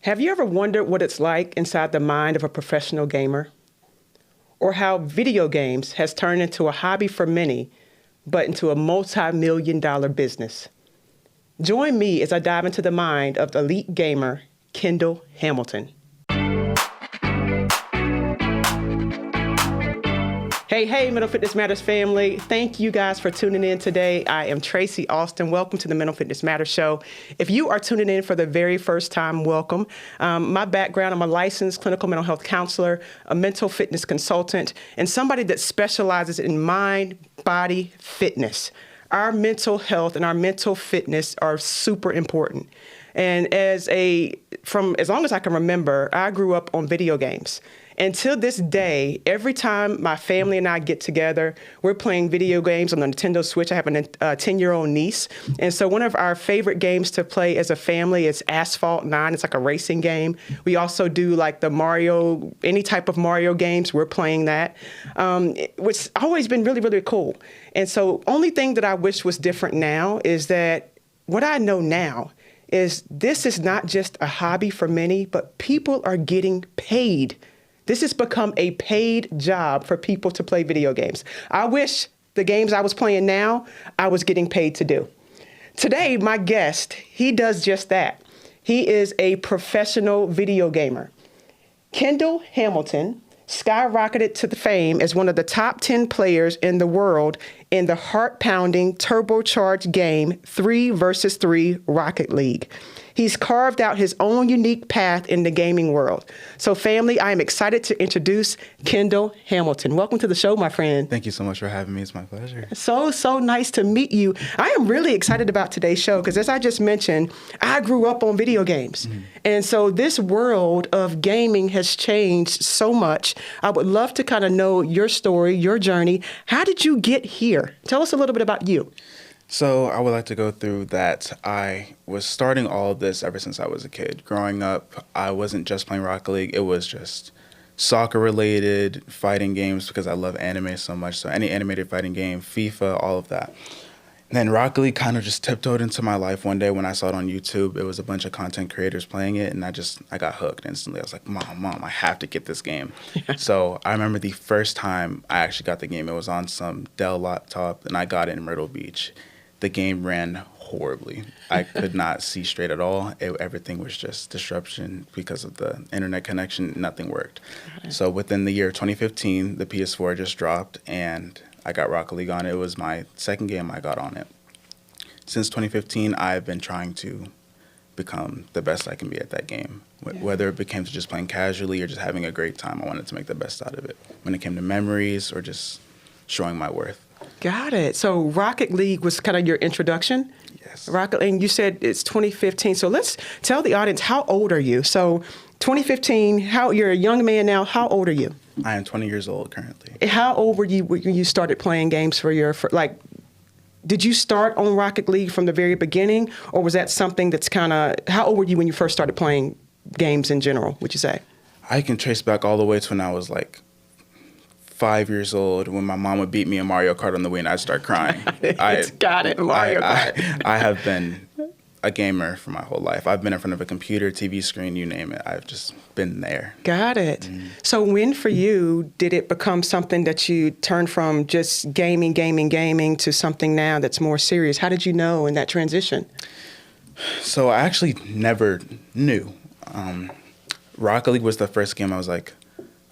Have you ever wondered what it's like inside the mind of a professional gamer? Or how video games has turned into a hobby for many, but into a multi-million dollar business? Join me as I dive into the mind of elite gamer Kendall Hamilton. Hey, Mental Fitness Matters family. Thank you guys for tuning in today. I am Tracy Austin. Welcome to the Mental Fitness Matters Show. If you are tuning in for the very first time, welcome. My background, I'm a licensed clinical mental health counselor, a mental fitness consultant, and somebody that specializes in mind, body, fitness. Our mental health and our mental fitness are super important. And from as long as I can remember, I grew up on video games. And to this day, every time my family and I get together, we're playing video games on the Nintendo Switch. I have a 10-year-old niece. And so one of our favorite games to play as a family is Asphalt 9. It's like a racing game. We also do like the Mario, any type of Mario games, we're playing that, which has always been really, really cool. And so only thing that I wish was different now is that what I know now is this is not just a hobby for many, but people are getting paid. This has become a paid job for people to play video games. I wish the games I was playing now, I was getting paid to do. Today, my guest, he does just that. He is a professional video gamer. Kendall Hamilton skyrocketed to the fame as one of the top 10 players in the world in the heart-pounding turbocharged game 3 versus 3 Rocket League. He's carved out his own unique path in the gaming world. So family, I am excited to introduce Kendall Hamilton. Welcome to the show, my friend. Thank you so much for having me. It's my pleasure. So nice to meet you. I am really excited about today's show because as I just mentioned, I grew up on video games. And so this world of gaming has changed so much. I would love to kind of know your story, your journey. How did you get here? Tell us a little bit about you. So I would like to go through that. I was starting all of this ever since I was a kid. Growing up, I wasn't just playing Rocket League. It was just soccer-related fighting games because I love anime so much. So any animated fighting game, FIFA, all of that. And then Rocket League kind of just tiptoed into my life one day when I saw it on YouTube. It was a bunch of content creators playing it, and I got hooked instantly. I was like, Mom, I have to get this game. So I remember the first time I actually got the game. It was on some Dell laptop, and I got it in Myrtle Beach. The game ran horribly. I could not see straight at all. Everything was just disruption because of the internet connection. Nothing worked. So within the year 2015, the PS4 just dropped, and I got Rocket League on it. It was my second game I got on it. Since 2015, I've been trying to become the best I can be at that game. Whether it became to just playing casually or just having a great time, I wanted to make the best out of it. When it came to memories or just showing my worth. Got it. So Rocket League was kind of your introduction? Yes. And you said it's 2015. So let's tell the audience, how old are you? So 2015, you're a young man now. How old are you? I am 20 years old currently. How old were you when you started playing games did you start on Rocket League from the very beginning? Or was that something that's how old were you when you first started playing games in general, would you say? I can trace back all the way to when I was like 5 years old, when my mom would beat me in Mario Kart on the Wii and I'd start crying. Got it, Mario Kart. I have been a gamer for my whole life. I've been in front of a computer, TV screen, you name it. I've just been there. Got it. So when for you did it become something that you turned from just gaming to something now that's more serious? How did you know in that transition? So I actually never knew. Rocket League was the first game I was like,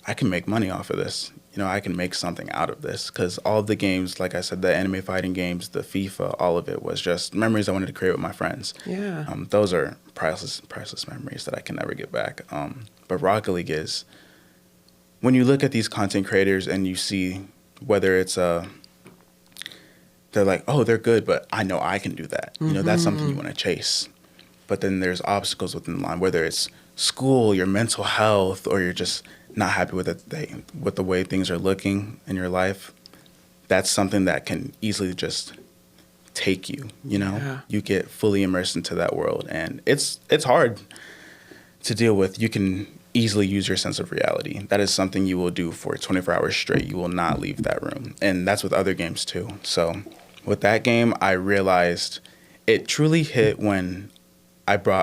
I can make money off of this. I can make something out of this because all of the games, like I said, the anime fighting games, the FIFA, all of it was just memories I wanted to create with my friends. Yeah. Those are priceless memories that I can never get back. But Rocket League is, when you look at these content creators and you see whether it's they're like, oh, they're good, but I know I can do that. That's something you want to chase. But then there's obstacles within the line, whether it's school, your mental health, or you're just not happy with the way things are looking in your life. That's something that can easily just take you, Yeah. You get fully immersed into that world, and it's hard to deal with. You can easily use your sense of reality. That is something you will do for 24 hours straight. You will not leave that room, and that's with other games too. So with that game, I realized it truly hit when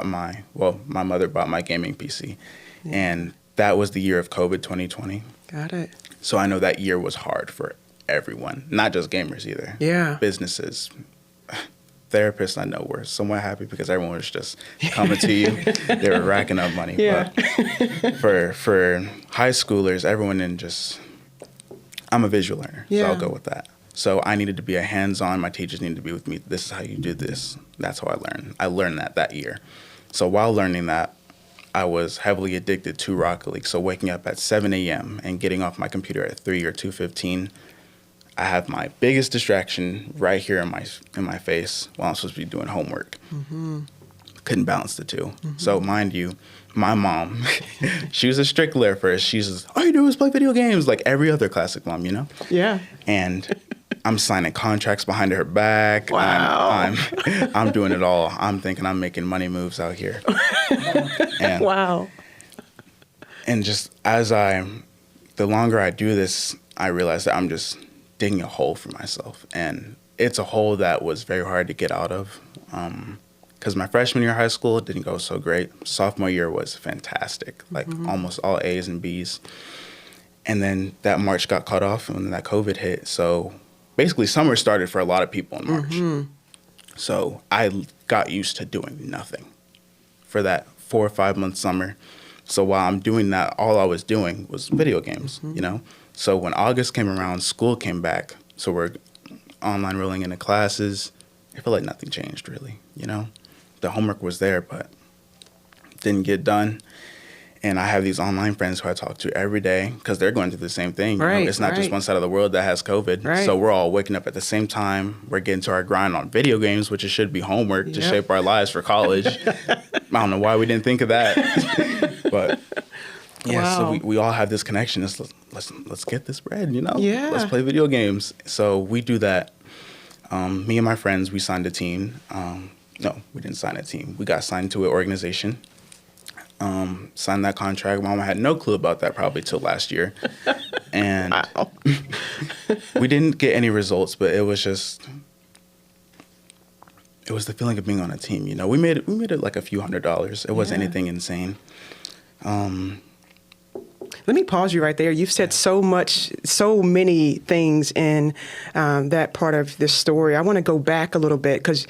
my mother bought my gaming PC. And that was the year of COVID 2020. Got it. So I know that year was hard for everyone, not just gamers either. Yeah. Businesses, therapists I know were somewhat happy because everyone was just coming to you. They were racking up money. Yeah. But for high schoolers, I'm a visual learner, so I'll go with that. So I needed to be a hands-on. My teachers needed to be with me. This is how you do this. That's how I learned. I learned that year. So while learning that, I was heavily addicted to Rocket League. So waking up at 7 a.m. and getting off my computer at 3 or 2:15, I have my biggest distraction right here in my face while I'm supposed to be doing homework. Mm-hmm. Couldn't balance the two. Mm-hmm. So mind you, my mom, she was a stickler at first. She says, all you do is play video games, like every other classic mom, you know? Yeah. And I'm signing contracts behind her back. Wow. I'm doing it all. I'm thinking I'm making money moves out here. And, wow. And just the longer I do this, I realize that I'm just digging a hole for myself. And it's a hole that was very hard to get out of. Because my freshman year of high school didn't go so great. Sophomore year was fantastic, like almost all A's and B's. And then that March got cut off and then that COVID hit. So basically summer started for a lot of people in March. Mm-hmm. So I got used to doing nothing for that 4 or 5 month summer. So while I'm doing that, all I was doing was video games, you know? So when August came around, school came back. So we're online rolling into classes. I feel like nothing changed really, you know? The homework was there, but didn't get done. And I have these online friends who I talk to every day because they're going through the same thing. Right, you know? It's not just one side of the world that has COVID. Right. So we're all waking up at the same time. We're getting to our grind on video games, which it should be homework to shape our lives for college. I don't know why we didn't think of that. But yeah, so we all have this connection. Let's get this bread, you know? Yeah. Let's play video games. So we do that. Me and my friends, we signed a team. No, we didn't sign a team. We got signed to an organization. Signed that contract. Mama had no clue about that probably till last year. And we didn't get any results, but it was the feeling of being on a team, you know. We made it like a few $100s. It wasn't anything insane. Let me pause you right there. You've said so many things in that part of this story. I want to go back a little bit because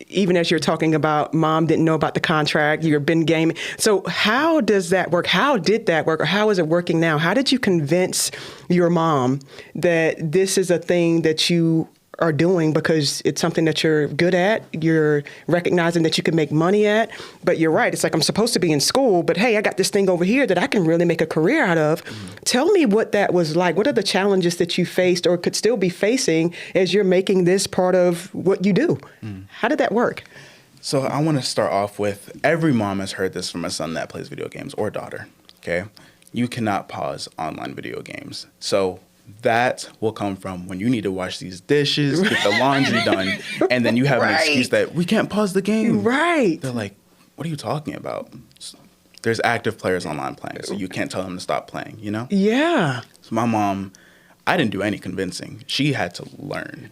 even as you're talking about mom didn't know about the contract, you've been gaming. So how does that work? How did that work? Or how is it working now? How did you convince your mom that this is a thing that you are doing because it's something that you're good at, you're recognizing that you can make money at, but you're right. It's like, I'm supposed to be in school, but hey, I got this thing over here that I can really make a career out of. Tell me what that was like. What are the challenges that you faced or could still be facing as you're making this part of what you do? How did that work? So I want to start off with, every mom has heard this from a son that plays video games or daughter, okay? You cannot pause online video games. So that will come from when you need to wash these dishes, get the laundry done, and then you have an excuse that we can't pause the game. Right. They're like, what are you talking about? There's active players online playing, so you can't tell them to stop playing, you know? Yeah. So my mom, I didn't do any convincing. She had to learn.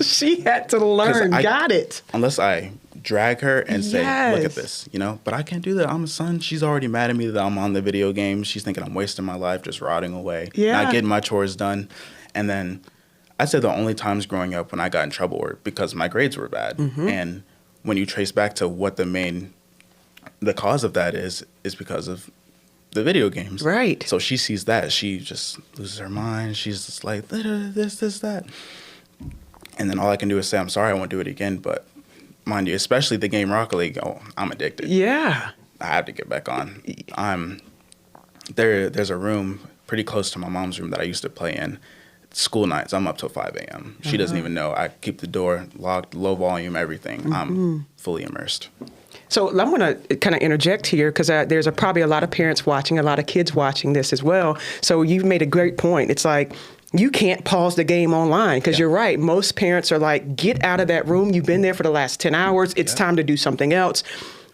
She had to learn. Got it. Unless I drag her and say, look at this, you know? But I can't do that. I'm a son. She's already mad at me that I'm on the video game. She's thinking I'm wasting my life just rotting away, not getting my chores done. And then I'd say the only times growing up when I got in trouble were because my grades were bad. And when you trace back to what the cause of that is because of the video games. Right. So she sees that. She just loses her mind. She's just like, this, that. And then all I can do is say, I'm sorry, I won't do it again. But mind you, especially the game Rocket League, I'm addicted. Yeah. I have to get back on. There's a room pretty close to my mom's room that I used to play in. School nights, I'm up till 5 a.m. She doesn't even know. I keep the door locked, low volume, everything. I'm fully immersed. So I'm going to kind of interject here because there's probably a lot of parents watching, a lot of kids watching this as well. So you've made a great point. It's like, you can't pause the game online because you're right. Most parents are like, get out of that room. You've been there for the last 10 hours. It's time to do something else.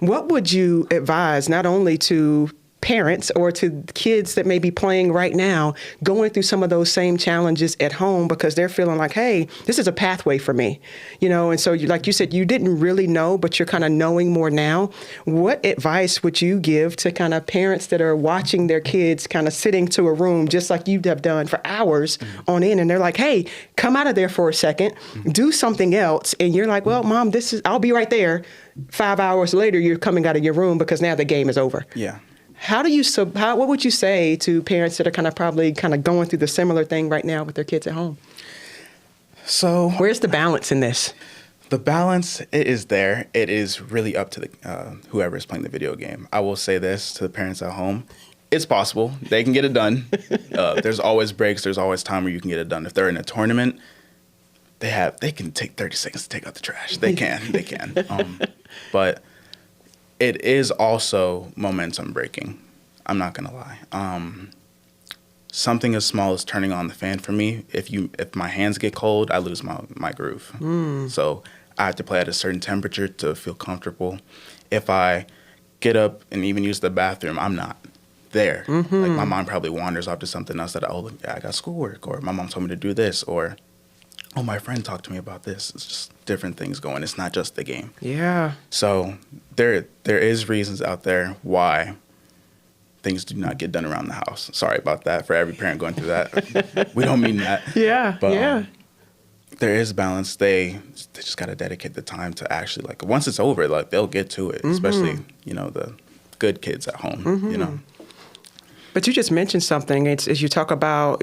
What would you advise not only to parents or to kids that may be playing right now, going through some of those same challenges at home because they're feeling like, hey, this is a pathway for me, and so like you said, you didn't really know, but you're kind of knowing more now. What advice would you give to kind of parents that are watching their kids kind of sitting to a room just like you have done for hours on end, and they're like, hey, come out of there for a second, do something else, and you're like, well, Mom, I'll be right there. 5 hours later, you're coming out of your room because now the game is over. Yeah. What would you say to parents that are probably going through the similar thing right now with their kids at home? So where's the balance in this? The balance, it is there. It is really up to the whoever is playing the video game. I will say this to the parents at home. It's possible. They can get it done. There's always breaks. There's always time where you can get it done. If they're in a tournament, they can take 30 seconds to take out the trash. They can. But it is also momentum breaking. I'm not going to lie. Something as small as turning on the fan for me, if my hands get cold, I lose my groove. So I have to play at a certain temperature to feel comfortable. If I get up and even use the bathroom, I'm not there. Like my mind probably wanders off to something else that, I got schoolwork, or my mom told me to do this, or, oh, my friend talked to me about this. It's just different things going. It's not just the game. Yeah. So there is reasons out there why things do not get done around the house. Sorry about that for every parent going through that. We don't mean that. Yeah. But there is balance. They just got to dedicate the time to actually, once it's over, they'll get to it, especially, the good kids at home, But you just mentioned something. It's as you talk about,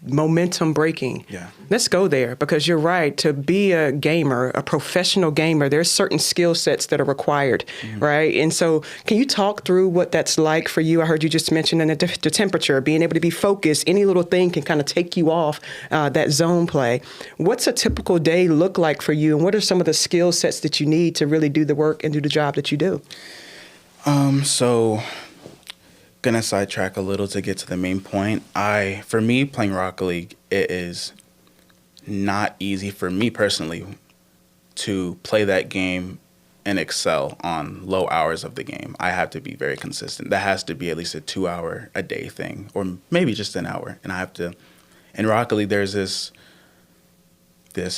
momentum breaking. Yeah. Let's go there, because you're right. To be a gamer, a professional gamer, there's certain skill sets that are required, right? And so can you talk through what that's like for you? I heard you just mention the temperature, being able to be focused. Any little thing can kind of take you off that zone play. What's a typical day look like for you? And what are some of the skill sets that you need to really do the work and do the job that you do? So gonna sidetrack a little to get to the main point. For me, playing Rocket League, it is not easy for me personally to play that game and excel on low hours of the game. I have to be very consistent. That has to be at least a 2 hour a day thing, or maybe just an hour. And I have to, in Rocket League, there's this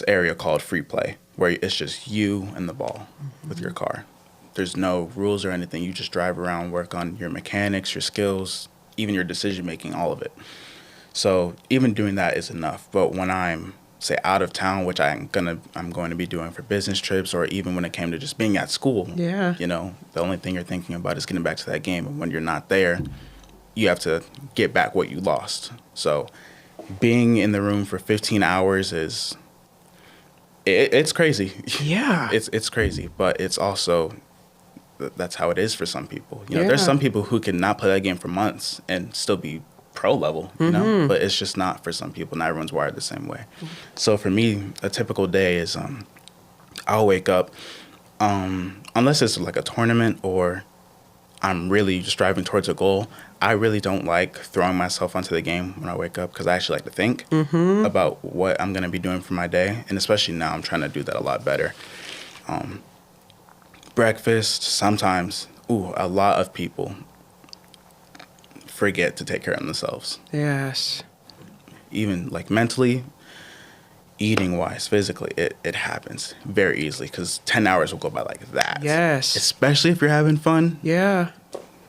area called free play, where it's just you and the ball with your car. There's no rules or anything. You just drive around, work on your mechanics, your skills, even your decision making, all of it. So even doing that is enough. But when I'm, say, out of town, which I'm going to be doing for business trips, or even when it came to just being at school, the only thing you're thinking about is getting back to that game. And when you're not there, you have to get back what you lost. So being in the room for 15 hours it's crazy. Yeah. It's crazy, but it's also, that's how it is for some people. There's some people who can not play that game for months and still be pro level, but it's just not for some people. Not everyone's wired the same way. So for me, a typical day is I'll wake up, unless it's like a tournament or I'm really just driving towards a goal. I really don't like throwing myself onto the game when I wake up, because I actually like to think about what I'm going to be doing for my day. And especially now, I'm trying to do that a lot better. Breakfast, sometimes, a lot of people forget to take care of themselves. Yes. Even mentally, eating wise, physically, it happens very easily, because 10 hours will go by like that. Yes. Especially if you're having fun. Yeah.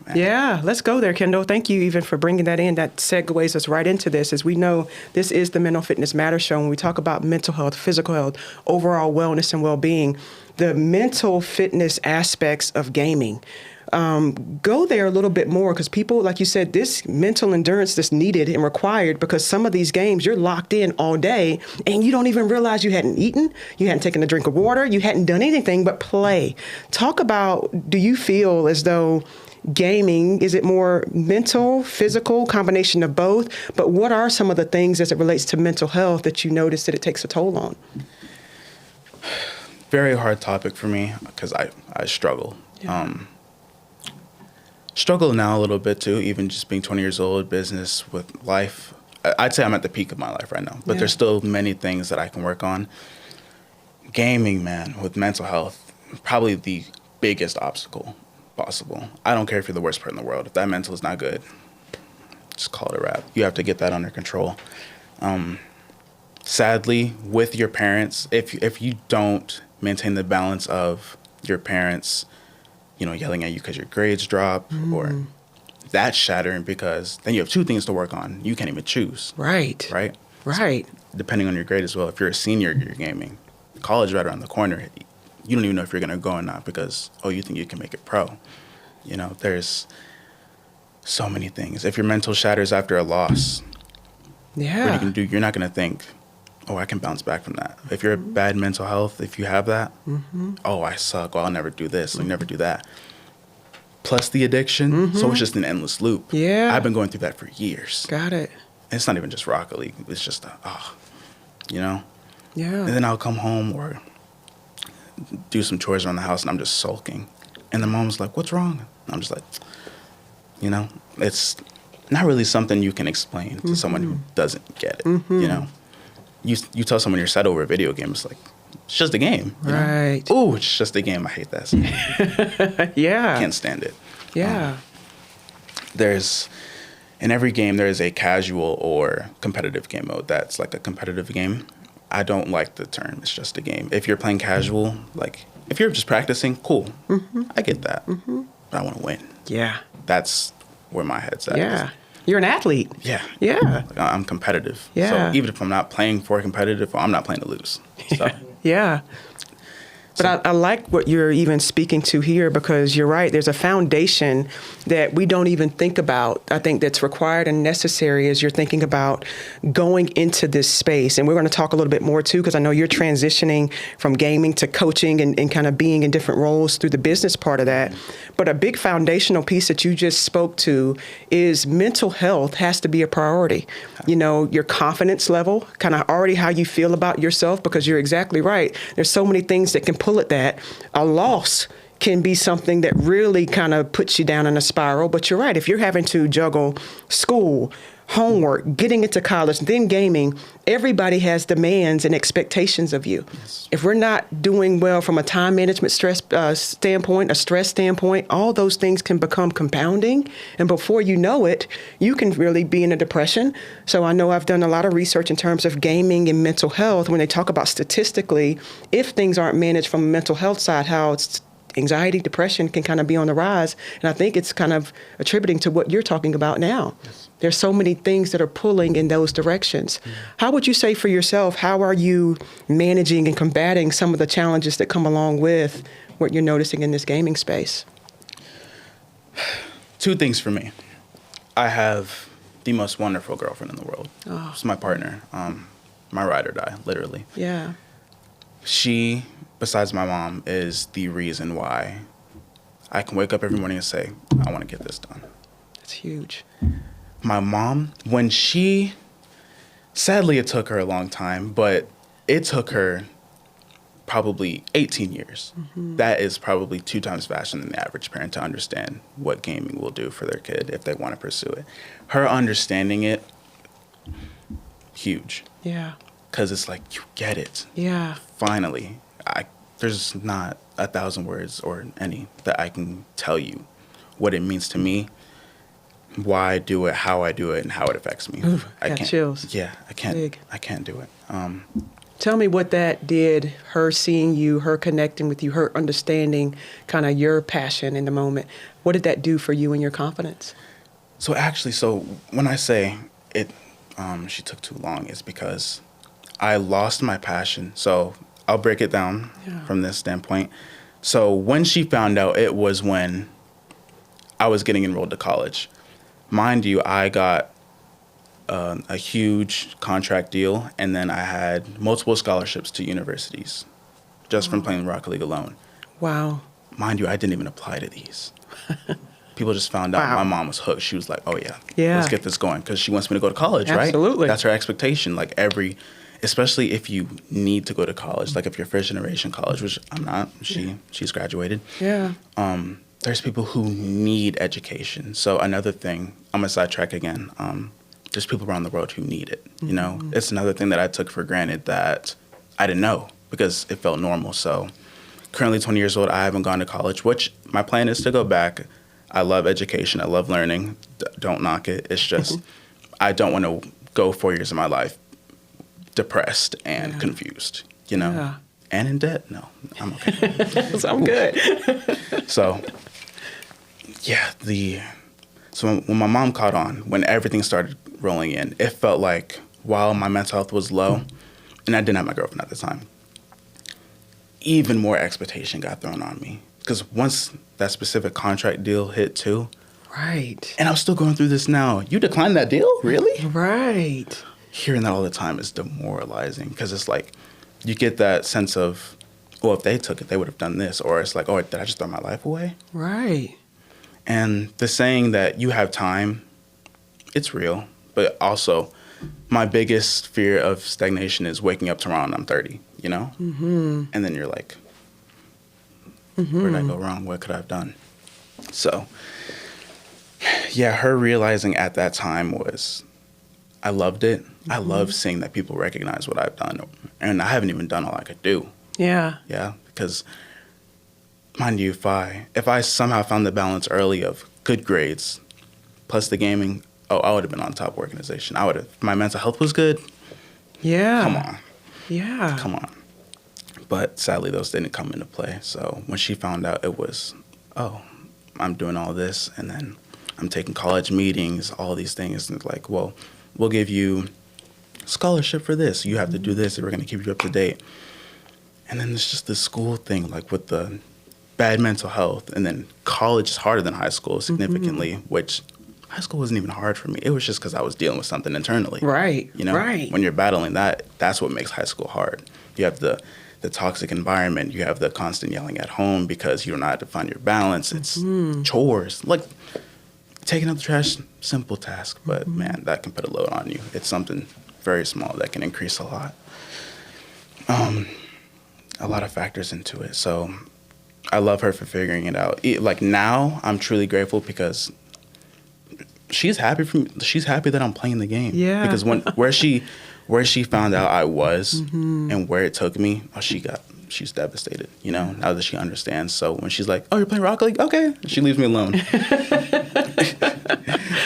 Man. Yeah, let's go there, Kendall. Thank you even for bringing that in. That segues us right into this. As we know, this is the Mental Fitness Matters show. When we talk about mental health, physical health, overall wellness and well-being, the mental fitness aspects of gaming. Go there a little bit more, because people, like you said, this mental endurance that's needed and required, because some of these games you're locked in all day and you don't even realize you hadn't eaten, you hadn't taken a drink of water, you hadn't done anything but play. Talk about, do you feel as though gaming, is it more mental, physical, combination of both? But what are some of the things as it relates to mental health that you notice that it takes a toll on? Very hard topic for me, because I struggle. Yeah. Struggle now a little bit too, even just being 20 years old, business, with life. I'd say I'm at the peak of my life right now, but there's still many things that I can work on. Gaming, man, with mental health, probably the biggest obstacle. possible. I don't care if you're the worst person in the world. If that mental is not good, just call it a wrap. You have to get that under control. Sadly, with your parents, if you don't maintain the balance of your parents, yelling at you because your grades drop, or that's shattering, because then you have two things to work on. You can't even choose. Right. Right? Right. Depending on your grade as well. If you're a senior, you're gaming. College right around the corner. You don't even know if you're going to go or not because, you think you can make it pro. There's so many things. If your mental shatters after a loss, what you can do, you're not going to think, I can bounce back from that. If you're bad mental health, if you have that, I suck. I'll never do this. I'll never do that. Plus the addiction. So it's just an endless loop. Yeah. I've been going through that for years. Got it. And it's not even just Rocket League. It's just, Yeah. And then I'll come home or do some chores around the house and I'm just sulking. And the mom's like, what's wrong? And I'm just like, it's not really something you can explain to someone who doesn't get it, You tell someone you're sad over a video game, it's like, it's just a game. Right. Oh, it's just a game. I hate that. Yeah. Can't stand it. Yeah. In every game, there is a casual or competitive game mode that's like a competitive game. I don't like the term, it's just a game. If you're playing casual, like if you're just practicing, cool. I get that. But I want to win. Yeah. That's where my head's at. Yeah. You're an athlete. Yeah. Yeah. Like, I'm competitive. Yeah. So even if I'm not playing for competitive, I'm not playing to lose. So. Yeah. But I like what you're even speaking to here, because you're right. There's a foundation that we don't even think about. I think that's required and necessary as you're thinking about going into this space. And we're going to talk a little bit more, too, because I know you're transitioning from gaming to coaching and kind of being in different roles through the business part of that. But a big foundational piece that you just spoke to is mental health has to be a priority. Your confidence level, kind of already how you feel about yourself, because you're exactly right. There's so many things that can pull at that. A loss can be something that really kind of puts you down in a spiral. But you're right. If you're having to juggle school, homework, getting into college, then gaming, everybody has demands and expectations of you. Yes. If we're not doing well from a time management stress standpoint, a stress standpoint, all those things can become compounding. And before you know it, you can really be in a depression. So I know I've done a lot of research in terms of gaming and mental health when they talk about statistically, if things aren't managed from a mental health side, how it's anxiety, depression can kind of be on the rise. And I think it's kind of attributing to what you're talking about now. Yes. There's so many things that are pulling in those directions. How would you say for yourself, how are you managing and combating some of the challenges that come along with what you're noticing in this gaming space? Two things for me. I have the most wonderful girlfriend in the world. Oh. She's my partner, my ride or die, literally. Yeah. She, besides my mom, is the reason why I can wake up every morning and say, I want to get this done. That's huge. My mom, sadly it took her a long time, but it took her probably 18 years. That is probably 2 times faster than the average parent to understand what gaming will do for their kid if they want to pursue it. Her understanding it, huge. Yeah. Because it's like, you get it. Yeah. Finally. There's not 1,000 words or any that I can tell you what it means to me, why I do it, how I do it, and how it affects me. Ooh, I got can't. chills. Yeah, I can't. Big. I can't do it. Tell me what that did, her seeing you, her connecting with you, her understanding kind of your passion in the moment. What did that do for you and your confidence? So when I say it, she took too long, it's because I lost my passion. So I'll break it down from this standpoint. So when she found out, it was when I was getting enrolled to college. Mind you, I got a huge contract deal, and then I had multiple scholarships to universities just from playing Rocket League alone. Wow. Mind you, I didn't even apply to these. People just found out. My mom was hooked. She was like, oh, yeah, let's get this going, because she wants me to go to college, right? Absolutely. That's her expectation. Like especially if you need to go to college, like if you're first generation college, which I'm not, she's graduated. Yeah. There's people who need education. So another thing, I'm gonna sidetrack again. There's people around the world who need it. It's another thing that I took for granted that I didn't know because it felt normal. So currently 20 years old, I haven't gone to college, which my plan is to go back. I love education. I love learning. Don't knock it. It's just I don't want to go 4 years of my life depressed and confused, and in debt. No, I'm okay. So I'm good. So, yeah, so when my mom caught on, when everything started rolling in, it felt like while my mental health was low, and I didn't have my girlfriend at the time, even more expectation got thrown on me. Because once that specific contract deal hit too, Right. and I'm still going through this now. You declined that deal? Really? Right. Hearing that all the time is demoralizing because it's like you get that sense of, well, if they took it, they would have done this. Or it's like, oh, did I just throw my life away? Right. And the saying that you have time, it's real. But also, my biggest fear of stagnation is waking up tomorrow and I'm 30, And then you're like, where did I go wrong? What could I have done? So, yeah, her realizing at that time was, I loved it. I love seeing that people recognize what I've done. And I haven't even done all I could do. Yeah. Yeah, because mind you, if I somehow found the balance early of good grades plus the gaming, I would have been on top organization. If my mental health was good. Yeah. Come on. Yeah. Come on. But sadly, those didn't come into play. So when she found out, it was, oh, I'm doing all this, and then I'm taking college meetings, all these things. And it's like, well, we'll give you scholarship for this. You have to do this, and we're going to keep you up to date. And then it's just the school thing, like with the bad mental health. And then college is harder than high school significantly, which high school wasn't even hard for me. It was just because I was dealing with something internally. Right. Right. When you're battling that, that's what makes high school hard. You have the toxic environment. You have the constant yelling at home because you don't know how to find your balance. It's chores. Like taking out the trash, simple task. But, man, that can put a load on you. It's something very small that can increase a lot. A lot of factors into it. So I love her for figuring it out. Like now, I'm truly grateful because she's happy she's happy that I'm playing the game. Yeah. Because where she found out I was and where it took me, she's devastated, now that she understands. So when she's like, oh, you're playing Rocket League? Okay. She leaves me alone.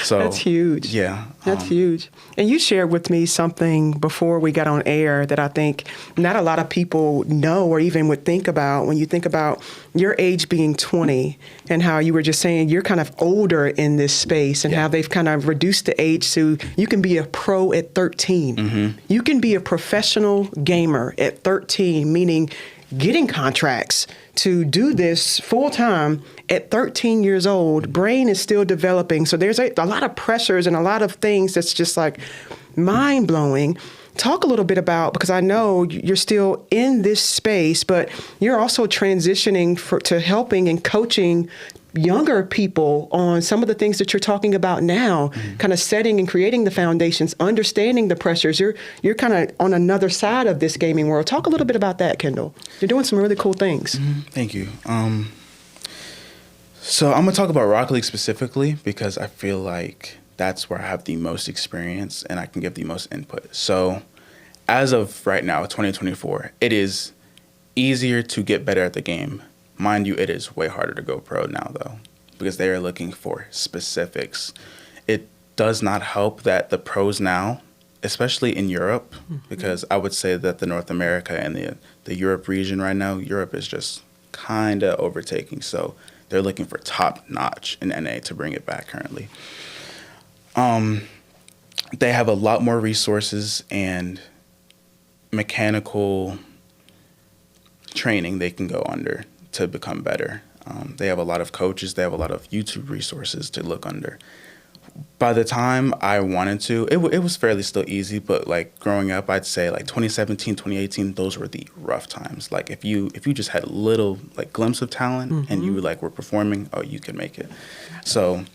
So that's huge. Yeah. That's huge. And you shared with me something before we got on air that I think not a lot of people know or even would think about when you think about your age being 20 and how you were just saying you're kind of older in this space and how they've kind of reduced the age so you can be a pro at 13. You can be a professional gamer at 13, meaning getting contracts to do this full time at 13 years old. Brain is still developing. So there's a lot of pressures and a lot of things that's just like mind blowing. Talk a little bit about, because I know you're still in this space, but you're also transitioning to helping and coaching younger people on some of the things that you're talking about now, kind of setting and creating the foundations, understanding the pressures. You're kind of on another side of this gaming world. Talk a little bit about that, Kendall. You're doing some really cool things. Thank you. So I'm going to talk about Rocket League specifically because I feel like that's where I have the most experience and I can give the most input. So as of right now, 2024, it is easier to get better at the game. Mind you, it is way harder to go pro now, though, because they are looking for specifics. It does not help that the pros now, especially in Europe, because I would say that the North America and the Europe region right now, Europe is just kind of overtaking. So they're looking for top notch in NA to bring it back currently. They have a lot more resources and mechanical training they can go under to become better. They have a lot of coaches. They have a lot of YouTube resources to look under. By the time I wanted to, it was fairly still easy, but like growing up, I'd say like 2017, 2018, those were the rough times. Like if you just had a little like glimpse of talent and you like were performing, oh, you could make it. So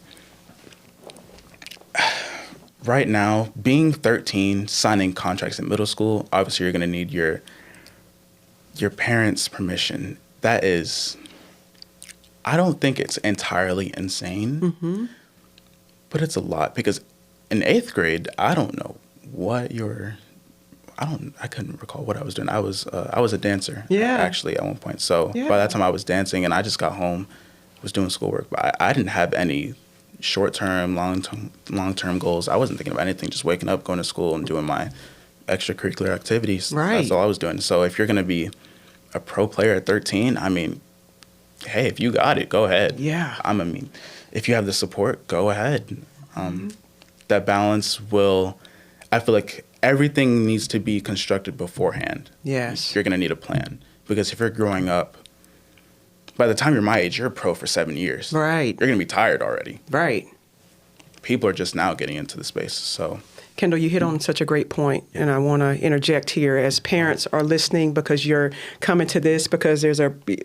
right now, being 13, signing contracts in middle school, obviously you're going to need your parents' permission. That is, I don't think it's entirely insane, but it's a lot because in 8th grade, I don't know what I couldn't recall what I was doing. I was a dancer actually at one point. So by that time I was dancing and I just got home was doing schoolwork, but I didn't have any short-term, long-term goals. I wasn't thinking about anything, just waking up, going to school, and doing my extracurricular activities. Right. That's all I was doing. So if you're going to be a pro player at 13, I mean, hey, if you got it, go ahead. Yeah. I mean, if you have the support, go ahead. That balance will, I feel like everything needs to be constructed beforehand. Yes. You're going to need a plan. Because if you're growing up, by the time you're my age, you're a pro for 7 years. Right. You're going to be tired already. Right. People are just now getting into the space. So, Kendall, you hit on such a great point, and I want to interject here as parents are listening, because you're coming to this because there's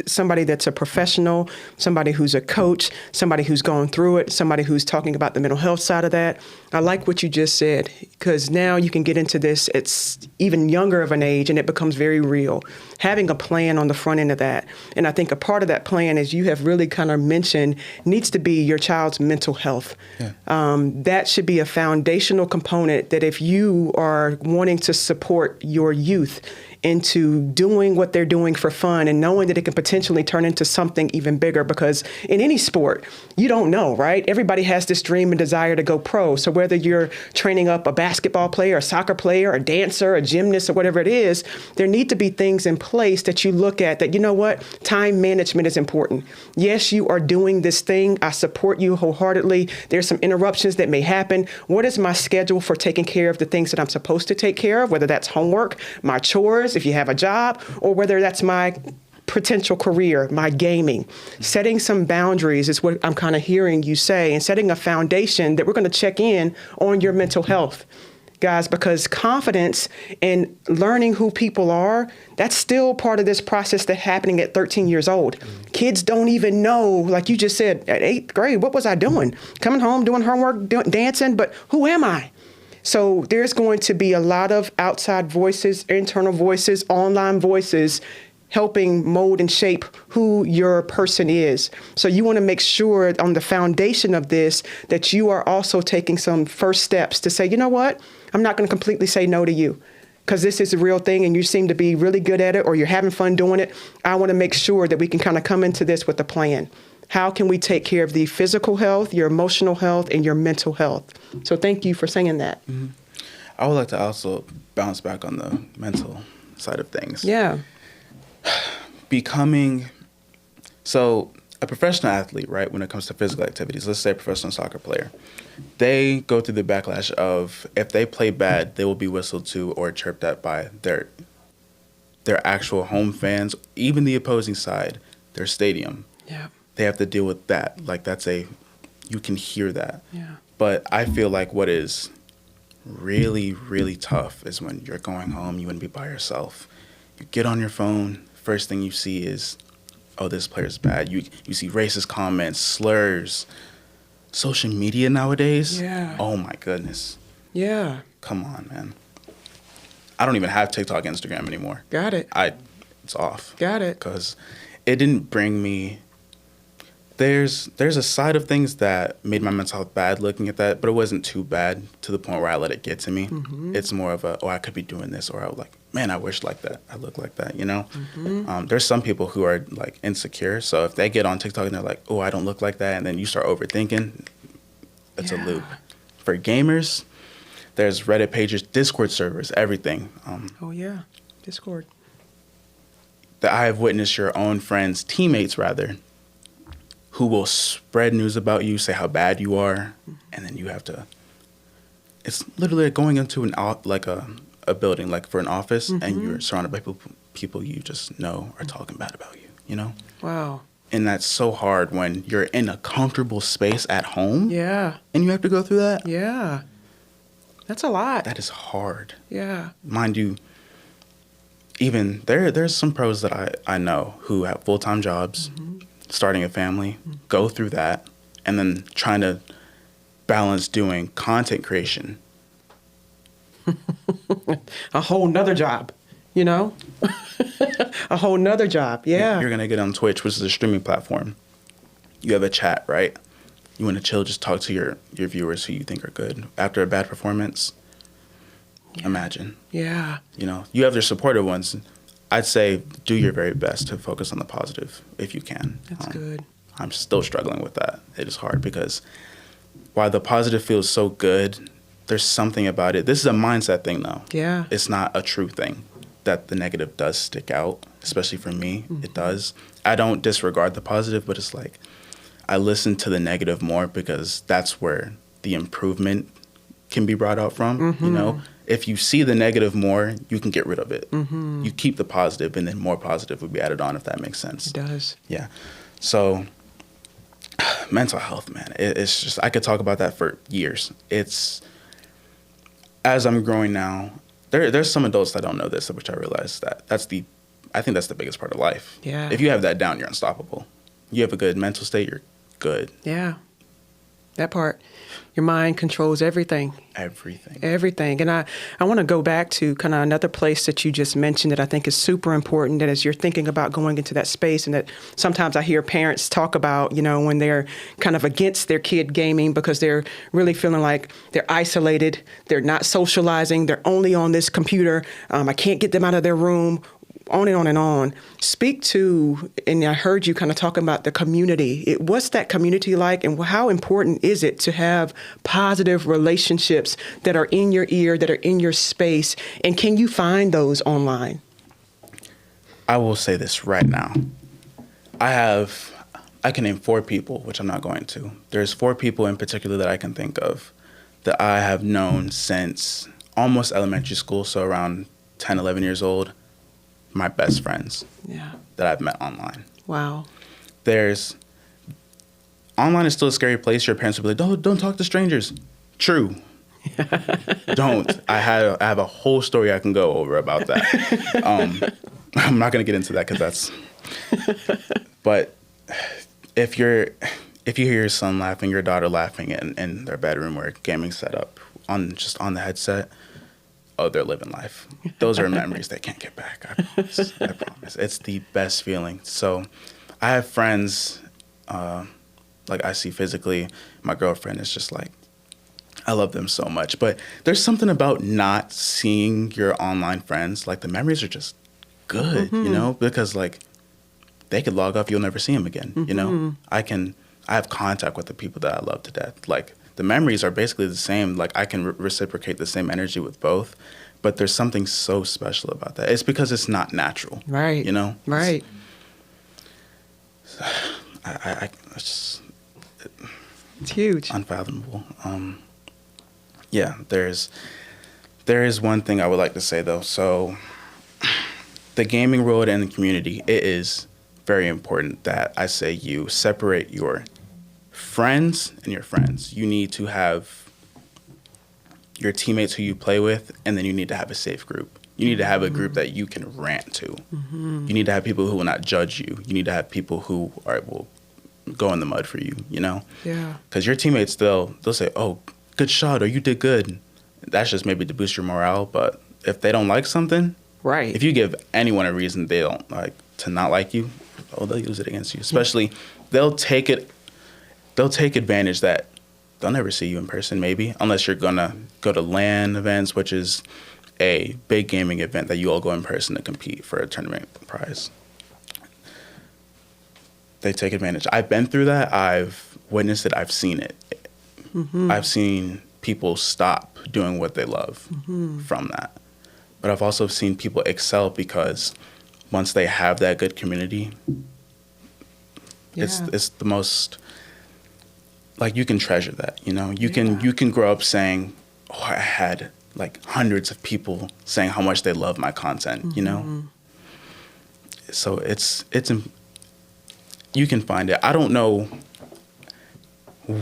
somebody that's a professional, somebody who's a coach, somebody who's gone through it, somebody who's talking about the mental health side of that. I like what you just said, because now you can get into this at even younger of an age, and it becomes very real. Having a plan on the front end of that. And I think a part of that plan, as you have really kind of mentioned, needs to be your child's mental health. Yeah. That should be a foundational component that if you are wanting to support your youth into doing what they're doing for fun and knowing that it can potentially turn into something even bigger, because in any sport, you don't know, right? Everybody has this dream and desire to go pro. So whether you're training up a basketball player, a soccer player, a dancer, a gymnast, or whatever it is, there need to be things in place that you look at that, you know what, time management is important. Yes, you are doing this thing. I support you wholeheartedly. There's some interruptions that may happen. What is my schedule for taking care of the things that I'm supposed to take care of, whether that's homework, my chores, if you have a job, or whether that's my potential career, my gaming. Setting some boundaries is what I'm kind of hearing you say, and setting a foundation that we're going to check in on your mental health. Guys, because confidence and learning who people are, that's still part of this process that's happening at 13 years old. Kids don't even know, like you just said, at 8th grade, what was I doing? Coming home, doing homework, dancing, but who am I? So there's going to be a lot of outside voices, internal voices, online voices helping mold and shape who your person is. So you want to make sure on the foundation of this that you are also taking some first steps to say, you know what, I'm not going to completely say no to you, because this is a real thing and you seem to be really good at it, or you're having fun doing it. I want to make sure that we can kind of come into this with a plan. How can we take care of the physical health, your emotional health, and your mental health? So thank you for saying that. Mm-hmm. I would like to also bounce back on the mental side of things. Yeah. So a professional athlete, right, when it comes to physical activities, let's say a professional soccer player, they go through the backlash of if they play bad, they will be whistled to or chirped at by their actual home fans, even the opposing side, their stadium. Yeah. They have to deal with that. Like you can hear that. Yeah. But I feel like what is really, really tough is when you're going home, you want to be by yourself. You get on your phone, first thing you see is, oh, this player's bad. You see racist comments, slurs. Social media nowadays? Yeah. Oh my goodness. Yeah. Come on, man. I don't even have TikTok, Instagram anymore. Got it. It's off. Got it. Because it didn't bring me. There's a side of things that made my mental health bad looking at that, but it wasn't too bad to the point where I let it get to me. Mm-hmm. It's more of I could be doing this, or I was like, man, I wish like that. I look like that, you know? Mm-hmm. There's some people who are like insecure. So if they get on TikTok and they're like, oh, I don't look like that, and then you start overthinking, it's a loop. For gamers, there's Reddit pages, Discord servers, everything. Oh, yeah. Discord. That I have witnessed your own friends, teammates rather, who will spread news about you, say how bad you are, and then you have to. It's literally like going into a building, like for an office, mm-hmm. and you're surrounded by people you just know are talking bad about you, you know? Wow. And that's so hard when you're in a comfortable space at home. Yeah. And you have to go through that. Yeah. That's a lot. That is hard. Yeah. Mind you, even there's some pros that I know who have full-time jobs, mm-hmm. starting a family, mm-hmm. go through that, and then trying to balance doing content creation. A whole nother job, you know? A whole nother job, yeah. You're going to get on Twitch, which is a streaming platform. You have a chat, right? You want to chill, just talk to your viewers who you think are good. After a bad performance, imagine. Yeah. You know, you have their supportive ones. I'd say do your very best to focus on the positive if you can. That's good. I'm still struggling with that. It is hard because while the positive feels so good, there's something about it. This is a mindset thing, though. Yeah. It's not a true thing that the negative does stick out, especially for me. It does. I don't disregard the positive, but it's like I listen to the negative more because that's where the improvement can be brought out from. You know, if you see the negative more, you can get rid of it. You keep the positive, and then more positive would be added on, if that makes sense. It does. Yeah. So mental health, man, it's just, I could talk about that for years. It's, as I'm growing now, there's some adults that don't know this, which I realize I think that's the biggest part of life. Yeah. If you have that down, you're unstoppable. You have a good mental state, you're good. Yeah. That part. Your mind controls everything. Everything. And I want to go back to kind of another place that you just mentioned that I think is super important, that as you're thinking about going into that space, and that sometimes I hear parents talk about, you know, when they're kind of against their kid gaming because they're really feeling like they're isolated, they're not socializing, they're only on this computer, I can't get them out of their room, on and on and on. Speak to, and I heard you kind of talking about the community. What's that community like, and how important is it to have positive relationships that are in your ear, that are in your space, and can you find those online? I will say this right now. I can name 4 people, which I'm not going to. There's 4 people in particular that I can think of that I have known since almost elementary school, so around 10, 11 years old. My best friends that I've met online. Wow. Online is still a scary place. Your parents will be like, don't talk to strangers. True. Don't. I have a whole story I can go over about that. I'm not going to get into that because that's, but if you hear your son laughing, your daughter laughing in their bedroom or gaming setup on the headset, oh, they're living life. Those are memories they can't get back. I promise. I promise. It's the best feeling. So I have friends, like I see physically. My girlfriend is just like, I love them so much. But there's something about not seeing your online friends. Like the memories are just good, you know, because like they could log off, you'll never see them again. You know, I have contact with the people that I love to death. Like, the memories are basically the same. Like, I can reciprocate the same energy with both, but there's something so special about that. It's because it's not natural. Right. You know? Right. It's huge. Unfathomable. Yeah, there is one thing I would like to say, though. So the gaming world and the community, it is very important that I say you separate your friends and your friends. You need to have your teammates who you play with, and then you need to have a safe group. You need to have a group that you can rant to. You need to have people who will not judge you. You need to have people who will go in the mud for you, you know? Yeah. Because your teammates, they'll say, oh, good shot, or you did good. That's just maybe to boost your morale, but if they don't like something, right. If you give anyone a reason they don't like to not like you, oh, they'll use it against you. Especially, they'll take advantage that they'll never see you in person, maybe, unless you're gonna go to LAN events, which is a big gaming event that you all go in person to compete for a tournament prize. They take advantage. I've been through that. I've witnessed it. I've seen it. I've seen people stop doing what they love from that. But I've also seen people excel because once they have that good community, it's the most, like, you can treasure that, you know? You can grow up saying, oh, I had like hundreds of people saying how much they love my content, you know? So you can find it. I don't know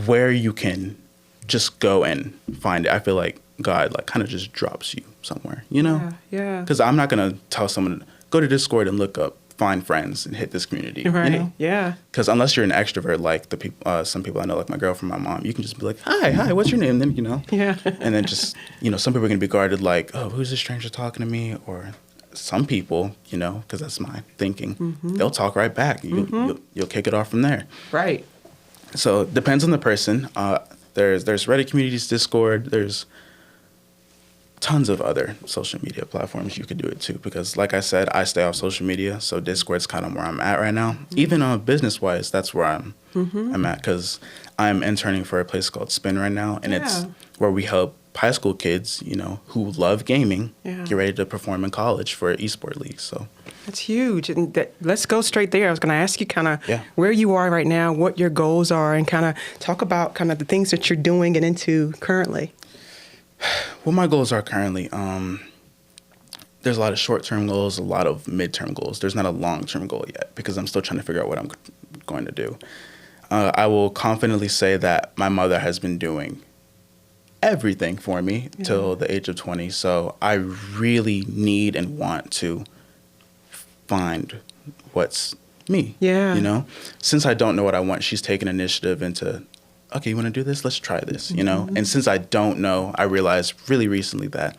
where you can just go and find it. I feel like God like kind of just drops you somewhere, you know? Yeah. Because I'm not going to tell someone, go to Discord and look up, find friends and hit this community. Right. You know? Yeah. Because unless you're an extrovert, like the people, some people I know, like my girlfriend, my mom, you can just be like, hi, what's your name? And then, you know? Yeah. And then just, you know, some people are going to be guarded like, oh, who's this stranger talking to me? Or some people, you know, because that's my thinking, they'll talk right back. You'll kick it off from there. Right. So it depends on the person. There's Reddit communities, Discord. There's tons of other social media platforms you could do it too, because like I said, I stay off social media, so Discord's kind of where I'm at right now. Even business wise, that's where I'm at, because I'm interning for a place called Spin right now, and it's where we help high school kids, who love gaming, get ready to perform in college for esport leagues. So that's huge. And let's go straight there. I was going to ask you kind of where you are right now, what your goals are, and kind of talk about kind of the things that you're doing and into currently. What my goals are currently, there's a lot of short-term goals, a lot of mid-term goals. There's not a long-term goal yet because I'm still trying to figure out what I'm going to do. I will confidently say that my mother has been doing everything for me till the age of 20. So I really need and want to find what's me. Yeah. Since I don't know what I want, she's taken initiative into, okay, you want to do this? Let's try this, And since I don't know, I realized really recently that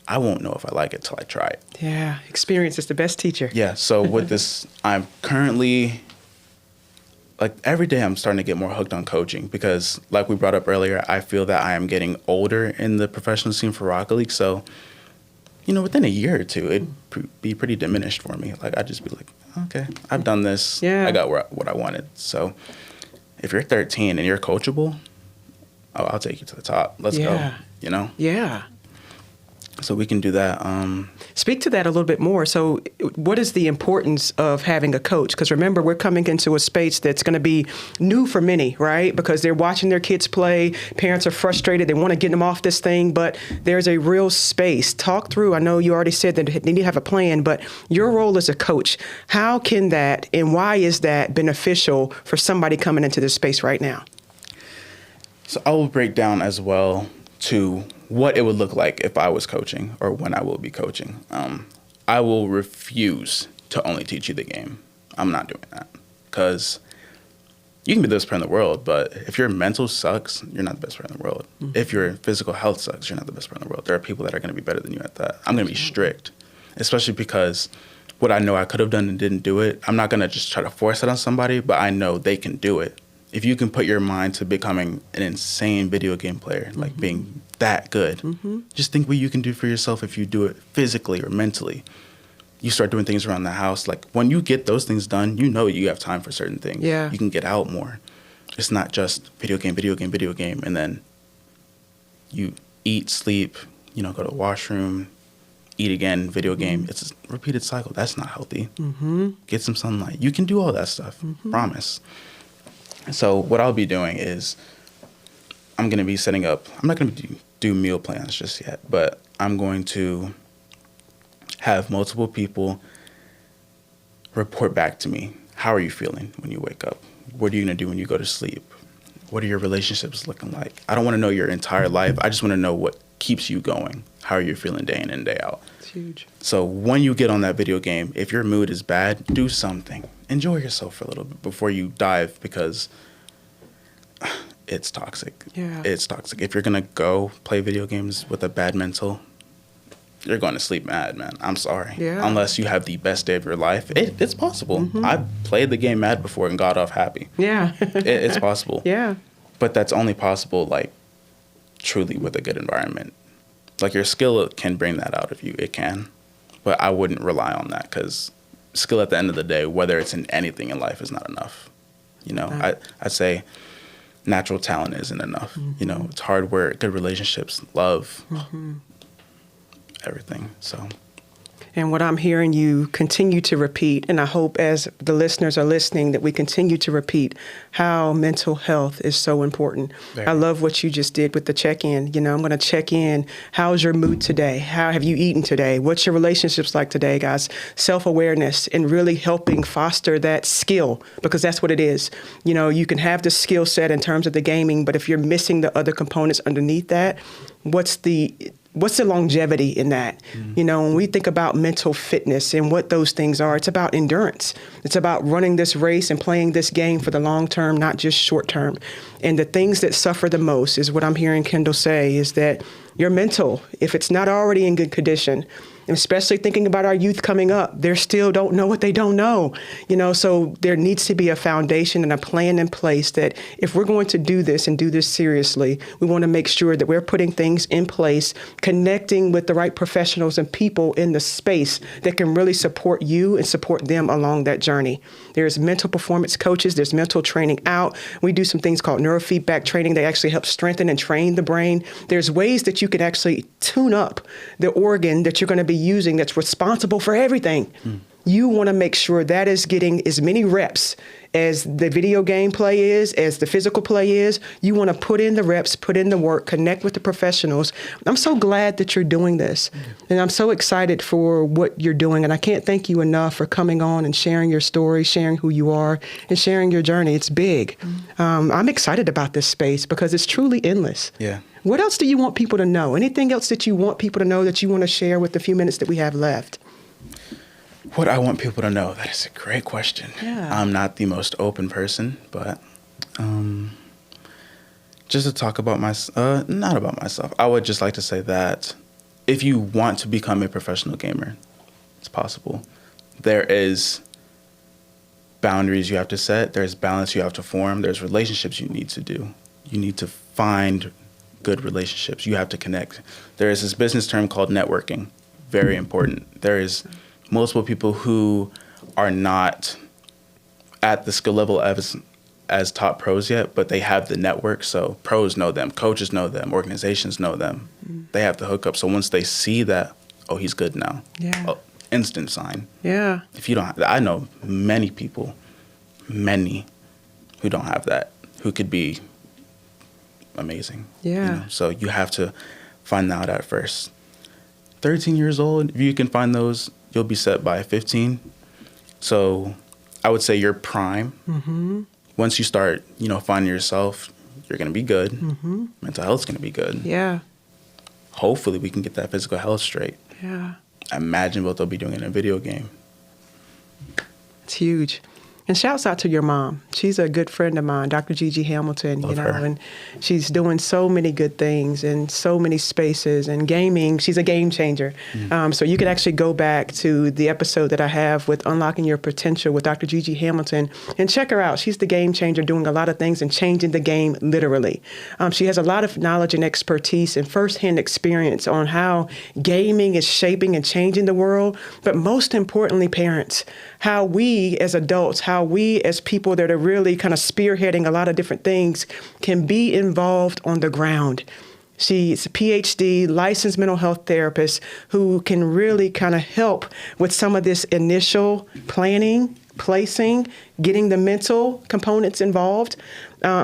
I won't know if I like it till I try it. Yeah, experience is the best teacher. Yeah, so with this, I'm currently, every day I'm starting to get more hooked on coaching because, like we brought up earlier, I feel that I am getting older in the professional scene for Rocket League. So, within a year or two, it'd be pretty diminished for me. I'd just be like, okay, I've done this. I got what I wanted. So if you're 13 and you're coachable, I'll take you to the top. Let's go, Yeah. So we can do that. Speak to that a little bit more. So what is the importance of having a coach? Because remember, we're coming into a space that's going to be new for many, right? Because they're watching their kids play. Parents are frustrated. They want to get them off this thing, but there's a real space. Talk through. I know you already said that they need to have a plan, but your role as a coach, how can that and why is that beneficial for somebody coming into this space right now? So I will break down as well to what it would look like if I was coaching or when I will be coaching. I will refuse to only teach you the game. I'm not doing that because you can be the best player in the world, but if your mental sucks, you're not the best player in the world. If your physical health sucks, you're not the best player in the world. There are people that are going to be better than you at that. I'm going to be strict, especially because what I know I could have done and didn't do it, I'm not going to just try to force it on somebody, but I know they can do it. If you can put your mind to becoming an insane video game player, like being that good, just think what you can do for yourself if you do it physically or mentally. You start doing things around the house. Like when you get those things done, you have time for certain things. Yeah. You can get out more. It's not just video game, and then you eat, sleep, go to the washroom, eat again, video game. It's a repeated cycle. That's not healthy. Get some sunlight. You can do all that stuff. Promise. So what I'll be doing is I'm going to be setting up, I'm not going to do meal plans just yet, but I'm going to have multiple people report back to me. How are you feeling when you wake up? What are you going to do when you go to sleep? What are your relationships looking like? I don't want to know your entire life. I just want to know what keeps you going. How are you feeling day in and day out? It's huge. So when you get on that video game, if your mood is bad, do something. Enjoy yourself for a little bit before you dive because it's toxic. Yeah. It's toxic. If you're going to go play video games with a bad mental, you're going to sleep mad, man. I'm sorry. Yeah. Unless you have the best day of your life. It's possible. I've played the game mad before and got off happy. Yeah. It's possible. Yeah. But that's only possible, truly with a good environment. Your skill can bring that out of you. It can. But I wouldn't rely on that because skill at the end of the day, whether it's in anything in life, is not enough. I'd say natural talent isn't enough. It's hard work, good relationships, love, everything. So. And what I'm hearing you continue to repeat, and I hope as the listeners are listening that we continue to repeat how mental health is so important. Very. I love what you just did with the check-in. I'm going to check in. How's your mood today? How have you eaten today? What's your relationships like today, guys? Self-awareness and really helping foster that skill because that's what it is. You can have the skill set in terms of the gaming, but if you're missing the other components underneath that, what's the longevity in that? When we think about mental fitness and what those things are, it's about endurance. It's about running this race and playing this game for the long term, not just short term. And the things that suffer the most is what I'm hearing Kendall say is that your mental, if it's not already in good condition, And especially thinking about our youth coming up, they still don't know what they don't know. So there needs to be a foundation and a plan in place that if we're going to do this and do this seriously, we want to make sure that we're putting things in place, connecting with the right professionals and people in the space that can really support you and support them along that journey. There's mental performance coaches, there's mental training out. We do some things called neurofeedback training. They actually help strengthen and train the brain. There's ways that you can actually tune up the organ that you're going to be using that's responsible for everything. You want to make sure that is getting as many reps as the video game play is, as the physical play is. You want to put in the reps, put in the work, connect with the professionals. I'm so glad that you're doing this. And I'm so excited for what you're doing. And I can't thank you enough for coming on and sharing your story, sharing who you are, and sharing your journey. It's big. I'm excited about this space because it's truly endless. Yeah. What else do you want people to know? Anything else that you want people to know that you want to share with the few minutes that we have left? What I want people to know, that is a great question. Yeah. I'm not the most open person, but just to talk about not about myself, I would just like to say that if you want to become a professional gamer, it's possible. There is boundaries you have to set. There's balance you have to form. There's relationships you need to do. You need to find good relationships. You have to connect. There is this business term called networking. Very important. There is multiple people who are not at the skill level as top pros yet, but they have the network. So pros know them, coaches know them, organizations know them. They have the hookup. So once they see that, oh, he's good now. Yeah. Oh, instant sign. Yeah. If you don't, I know many people, who don't have that, who could be amazing. Yeah. So you have to find that out at first. 13 years old, if you can find those, you'll be set by 15. So I would say your prime. Once you start, finding yourself, you're going to be good. Mental health's going to be good. Yeah. Hopefully we can get that physical health straight. Yeah. Imagine what they'll be doing in a video game. It's huge. And shouts out to your mom. She's a good friend of mine, Dr. Gigi Hamilton, Love her. and she's doing so many good things in so many spaces. And gaming, she's a game changer. So you can actually go back to the episode that I have with Unlocking Your Potential with Dr. Gigi Hamilton and check her out. She's the game changer, doing a lot of things and changing the game literally. She has a lot of knowledge and expertise and firsthand experience on how gaming is shaping and changing the world. But most importantly, parents, how we as adults, how we as people that are really kind of spearheading a lot of different things can be involved on the ground. She's a PhD, licensed mental health therapist who can really kind of help with some of this initial planning, placing, getting the mental components involved.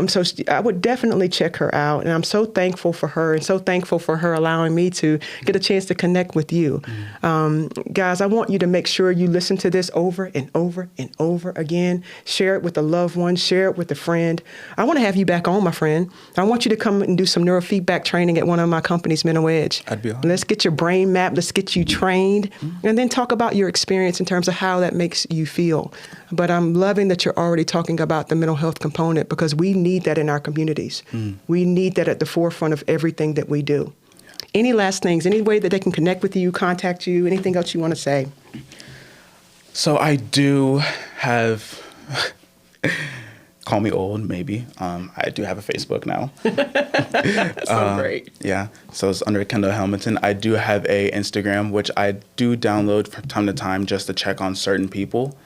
So I would definitely check her out. And I'm so thankful for her and so thankful for her allowing me to get a chance to connect with you. Guys, I want you to make sure you listen to this over and over and over again. Share it with a loved one. Share it with a friend. I want to have you back on, my friend. I want you to come and do some neurofeedback training at one of my companies, Mental Edge. I'd be honored. Let's get your brain mapped. Let's get you trained. And then talk about your experience in terms of how that makes you feel. But I'm loving that you're already talking about the mental health component because we need that in our communities. We need that at the forefront of everything that we do. Any last things, any way that they can connect with you, contact you, anything else you want to say? So I do have, call me old, maybe. I do have a Facebook now. That's so great. Yeah. So it's under Kendall Hamilton. I do have a Instagram, which I do download from time to time just to check on certain people.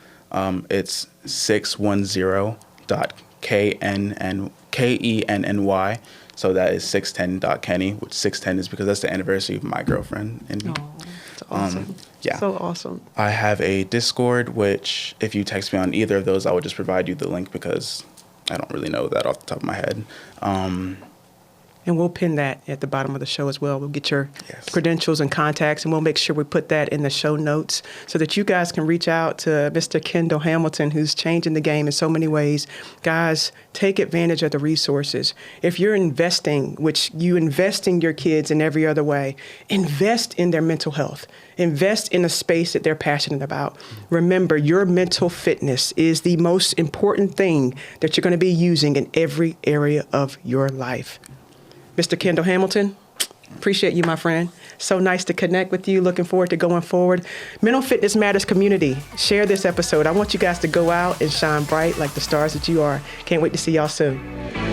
It's 610.KENNY. So that is 610.Kenny, which 610 is because that's the anniversary of my girlfriend and me. Oh, that's awesome. Yeah. So awesome. I have a Discord, which if you text me on either of those, I would just provide you the link because I don't really know that off the top of my head. And we'll pin that at the bottom of the show as well. We'll get your Yes. credentials and contacts, and we'll make sure we put that in the show notes so that you guys can reach out to Mr. Kendall Hamilton, who's changing the game in so many ways. Guys, take advantage of the resources. If you're investing, which you invest in your kids in every other way, invest in their mental health. Invest in a space that they're passionate about. Remember, your mental fitness is the most important thing that you're going to be using in every area of your life. Mr. Kendall Hamilton, Appreciate you, my friend. So nice to connect with you. Looking forward to going forward. Mental Fitness Matters community, share this episode. I want you guys to go out and shine bright like the stars that you are. Can't wait to see y'all soon.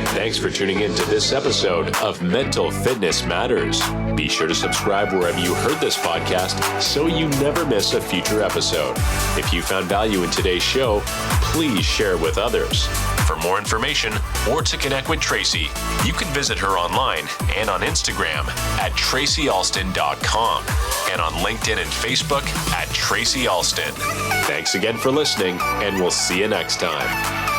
Thanks for tuning in to this episode of Mental Fitness Matters. Be sure to subscribe wherever you heard this podcast so you never miss a future episode. If you found value in today's show, please share it with others. For more information or to connect with Tracy, you can visit her online and on Instagram at tracyalston.com and on LinkedIn and Facebook at Tracy Alston. Thanks again for listening, and we'll see you next time.